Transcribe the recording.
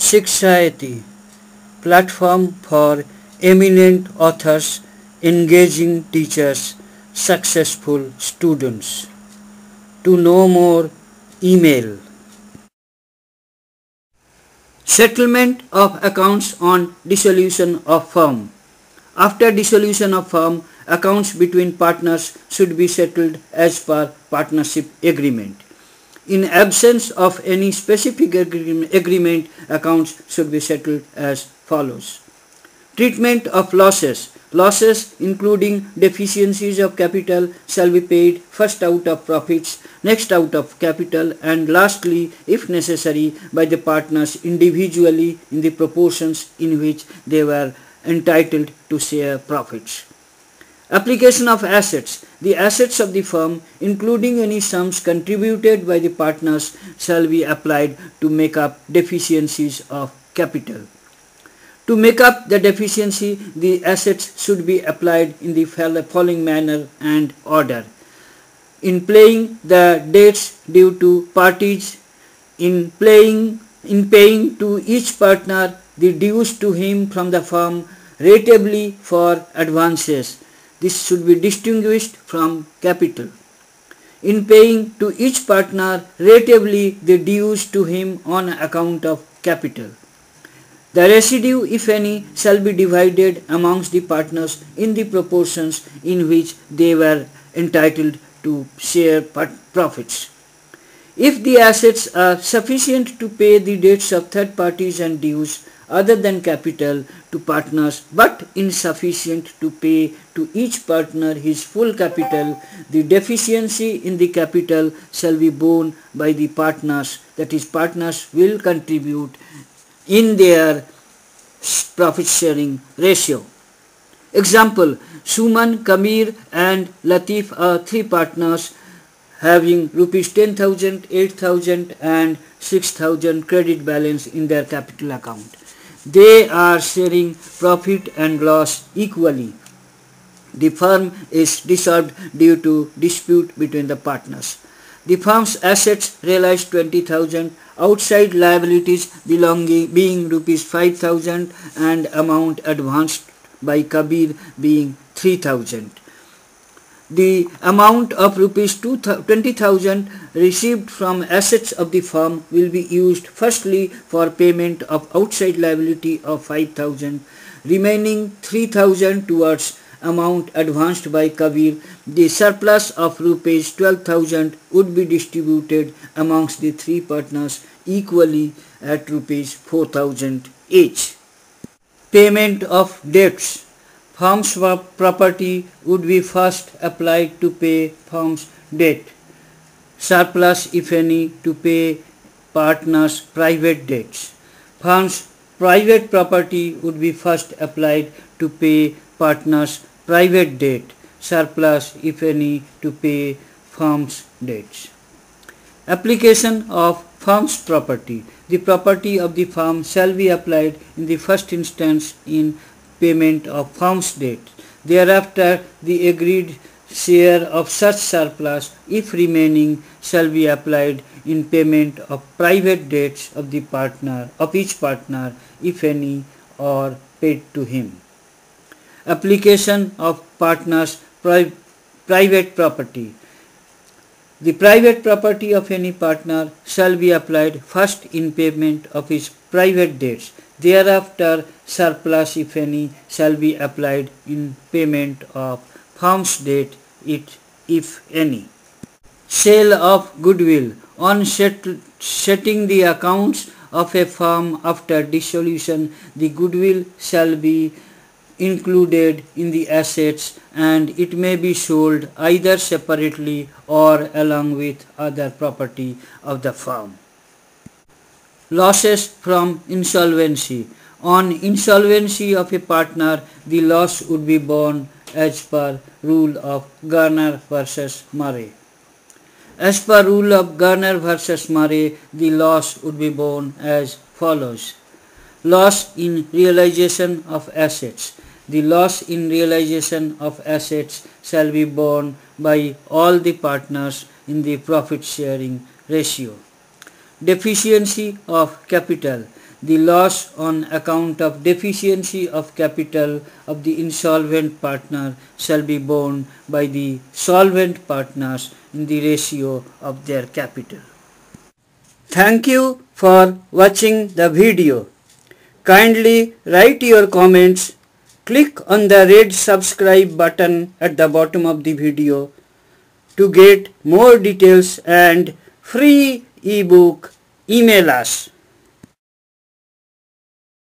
Sikshayati, platform for eminent authors, engaging teachers, successful students. To know more, email. Settlement of accounts on dissolution of firm. After dissolution of firm, accounts between partners should be settled as per partnership agreement. In absence of any specific agreement, accounts should be settled as follows. Treatment of losses. Losses including deficiencies of capital shall be paid first out of profits, next out of capital, and lastly, if necessary, by the partners individually in the proportions in which they were entitled to share profits. Application of assets. The assets of the firm, including any sums contributed by the partners, shall be applied to make up deficiencies of capital. To make up the deficiency, the assets should be applied in the following manner and order. In paying the debts due to parties, in paying to each partner the dues to him from the firm ratably for advances. This should be distinguished from capital. In paying to each partner ratably the dues to him on account of capital. The residue, if any, shall be divided amongst the partners in the proportions in which they were entitled to share profits. If the assets are sufficient to pay the debts of third parties and dues other than capital to partners, but insufficient to pay to each partner his full capital, the deficiency in the capital shall be borne by the partners, that is, partners will contribute in their profit sharing ratio. Example, Suman, Kabir and Latif are three partners having rupees 10,000, 8,000 and 6,000 credit balance in their capital account. They are sharing profit and loss equally. The firm is dissolved due to dispute between the partners. The firm's assets realized 20,000, outside liabilities being rupees 5,000 and amount advanced by Kabir being 3,000. The amount of rupees 20,000 received from assets of the firm will be used firstly for payment of outside liability of 5,000, remaining 3,000 towards amount advanced by Kabir. The surplus of rupees 12,000 would be distributed amongst the three partners equally at rupees 4,000 each. Payment of debts. Firm's property would be first applied to pay firm's debt. Surplus, if any, to pay partners' private debts. Firm's private property would be first applied to pay partners' private debt. Surplus, if any, to pay firm's debts. Application of firm's property. The property of the firm shall be applied in the first instance in payment of firm's debt. Thereafter, the agreed share of such surplus, if remaining, shall be applied in payment of private debts of each partner, if any, or paid to him. Application of partners' private property. The private property of any partner shall be applied first in payment of his private debts. Thereafter, surplus, if any, shall be applied in payment of firm's debt, if any. Sale of goodwill. On setting the accounts of a firm after dissolution, the goodwill shall be included in the assets and it may be sold either separately or along with other property of the firm. Losses from insolvency. On insolvency of a partner, the loss would be borne as per rule of Garner versus Murray. As per rule of Garner versus Murray, the loss would be borne as follows. Loss in realization of assets. The loss in realization of assets shall be borne by all the partners in the profit sharing ratio. Deficiency of capital. the loss on account of deficiency of capital of the insolvent partner shall be borne by the solvent partners in the ratio of their capital. Thank you for watching the video. Kindly write your comments. Click on the red subscribe button at the bottom of the video to get more details and free ebook. Email us.